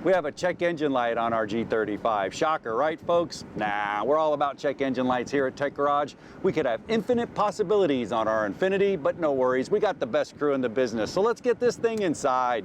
We have a check engine light on our G35. Shocker, right folks? Nah, we're all about check engine lights here at Tech Garage. We could have infinite possibilities on our Infinity, but no worries, we got the best crew in the business. So let's get this thing inside.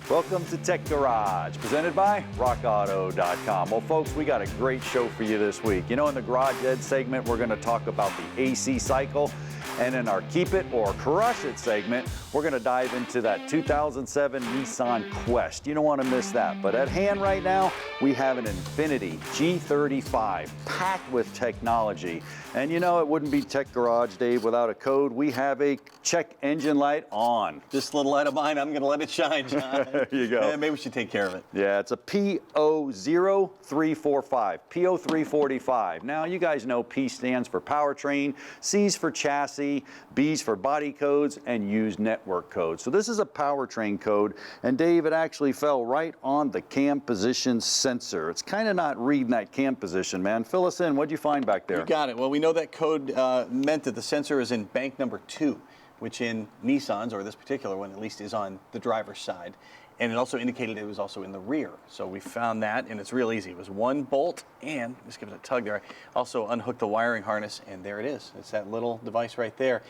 Welcome to Tech Garage, presented by RockAuto.com. Well, folks, we got a great show for you this week. You know, in the Garage Ed segment, we're going to talk about the AC cycle. And in our Keep It or Crush It segment, we're going to dive into that 2007 Nissan Quest. You don't want to miss that. But at hand right now, we have an Infinity G35 packed with technology. And you know, it wouldn't be Tech Garage, Dave, without a code. We have a check engine light on. This little light of mine, I'm going to let it shine, John. There you go. Yeah, maybe we should take care of it. Yeah, it's a P0345, P0345. Now, you guys know P stands for powertrain, C's for chassis, B's for body codes, and U's network codes. So this is a powertrain code, and Dave, it actually fell right on the cam position sensor. It's kind of not reading that cam position, man. Fill us in. What'd you find back there? You got it. Well, we know that code meant that the sensor is in bank number 2, which in Nissans, or this particular one at least, is on the driver's side. And it also indicated it was also in the rear. So we found that, and it's real easy. It was one bolt, and just give it a tug there. I also unhooked the wiring harness, and there it is. It's that little device right there.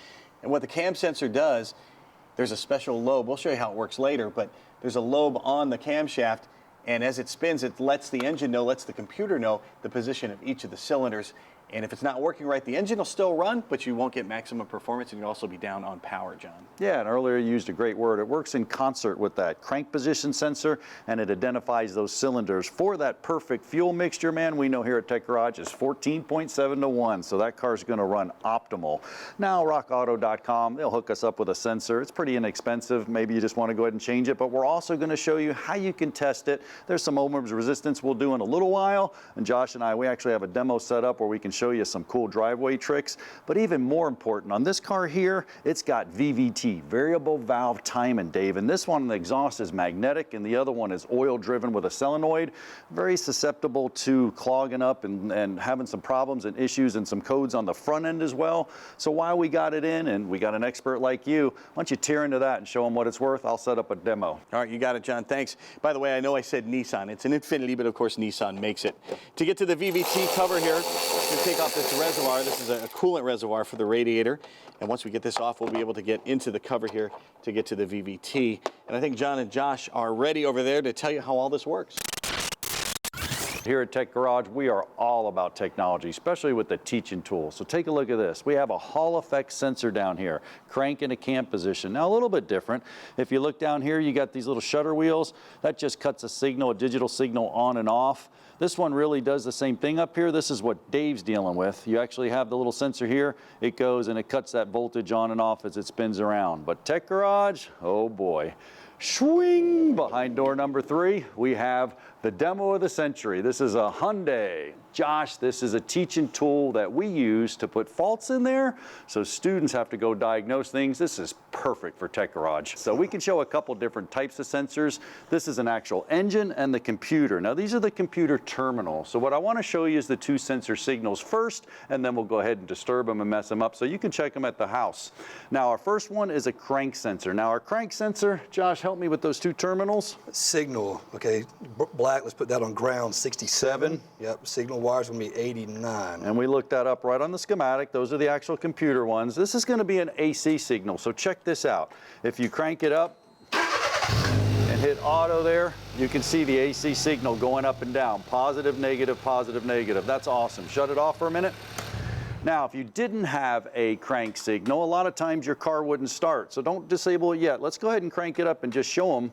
And what the cam sensor does, there's a special lobe. We'll show you how it works later, but there's a lobe on the camshaft, and as it spins, it lets the engine know, lets the computer know the position of each of the cylinders. And if it's not working right, the engine will still run, but you won't get maximum performance, and you'll also be down on power, John. Yeah, and earlier you used a great word. It works in concert with that crank position sensor, and it identifies those cylinders for that perfect fuel mixture, man. We know here at Tech Garage is 14.7 to 1, so that car's going to run optimal. Now, RockAuto.com, they'll hook us up with a sensor. It's pretty inexpensive. Maybe you just want to go ahead and change it, but we're also going to show you how you can test it. There's some ohms resistance we'll do in a little while, and Josh and I, we actually have a demo set up where we can show you some cool driveway tricks. But even more important, on this car here, it's got VVT, variable valve timing, Dave. And this one, the exhaust is magnetic, and the other one is oil driven with a solenoid. Very susceptible to clogging up and having some problems and issues, and some codes on the front end as well. So while we got it in, and we got an expert like you, why don't you tear into that and show them what it's worth? I'll set up a demo. All right, you got it, John. Thanks. By the way, I know I said Nissan. It's an Infinity, but of course Nissan makes it. To get to the VVT cover here, to take off this reservoir. This is a coolant reservoir for the radiator. And once we get this off, we'll be able to get into the cover here to get to the VVT. And I think John and Josh are ready over there to tell you how all this works. Here at Tech Garage, we are all about technology, especially with the teaching tools. So take a look at this. We have a Hall effect sensor down here, crank in a cam position. Now a little bit different. If you look down here, you got these little shutter wheels. That just cuts a signal, a digital signal on and off. This one really does the same thing up here. This is what Dave's dealing with. You actually have the little sensor here. It goes and it cuts that voltage on and off as it spins around. But Tech Garage, oh boy. Swing! Behind door number 3, we have the demo of the century. This is a Hyundai. Josh, this is a teaching tool that we use to put faults in there so students have to go diagnose things. This is perfect for Tech Garage. So we can show a couple different types of sensors. This is an actual engine and the computer. Now these are the computer terminals. So what I want to show you is the 2 sensor signals first, and then we'll go ahead and disturb them and mess them up so you can check them at the house. Now our first one is a crank sensor. Now our crank sensor, Josh, help me with those 2 terminals. Signal, okay, black, let's put that on ground, 67. Yep, signal wire's gonna be 89. And we looked that up right on the schematic. Those are the actual computer ones. This is gonna be an AC signal, so check this out. If you crank it up and hit auto there, you can see the AC signal going up and down. Positive, negative, positive, negative. That's awesome. Shut it off for a minute. Now, if you didn't have a crank signal, a lot of times your car wouldn't start, so don't disable it yet. Let's go ahead and crank it up and just show them.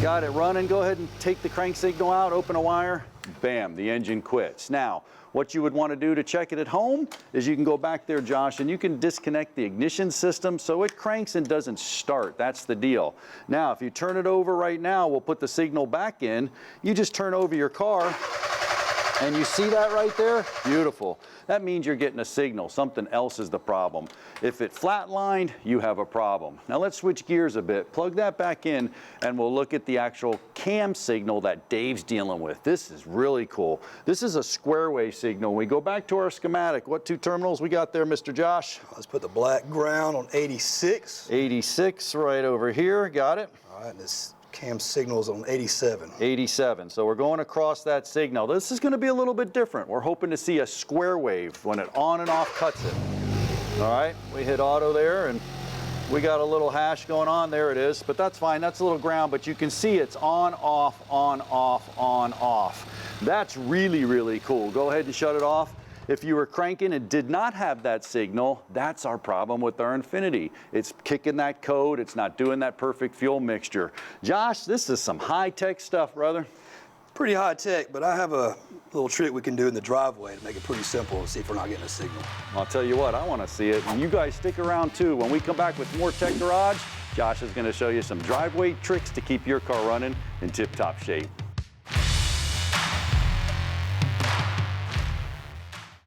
Got it running. Go ahead and take the crank signal out, open a wire, bam, the engine quits. Now, what you would want to do to check it at home is you can go back there, Josh, and you can disconnect the ignition system so it cranks and doesn't start. That's the deal. Now, if you turn it over right now, we'll put the signal back in. You just turn over your car, And you see that right there? Beautiful. That means you're getting a signal. Something else is the problem. If it flatlined, you have a problem. Now let's switch gears a bit. Plug that back in and we'll look at the actual cam signal that Dave's dealing with. This is really cool. This is a square wave signal. We go back to our schematic. What two terminals we got there, Mr. Josh? Let's put the black ground on 86. 86 right over here. Got it? All right, and this cam signal's on 87. 87. So we're going across that signal. This is going to be a little bit different. We're hoping to see a square wave when it on and off cuts it. All right, we hit auto there and we got a little hash going on. There it is, but that's fine. That's a little ground, but you can see it's on, off, on, off, on, off. That's really, really cool. Go ahead and shut it off. If you were cranking and did not have that signal, that's our problem with our Infinity. It's kicking that code. It's not doing that perfect fuel mixture. Josh, this is some high-tech stuff, brother. Pretty high tech, but I have a little trick we can do in the driveway to make it pretty simple and see if we're not getting a signal. I'll tell you what, I want to see it. And you guys stick around too. When we come back with more Tech Garage, Josh is going to show you some driveway tricks to keep your car running in tip-top shape.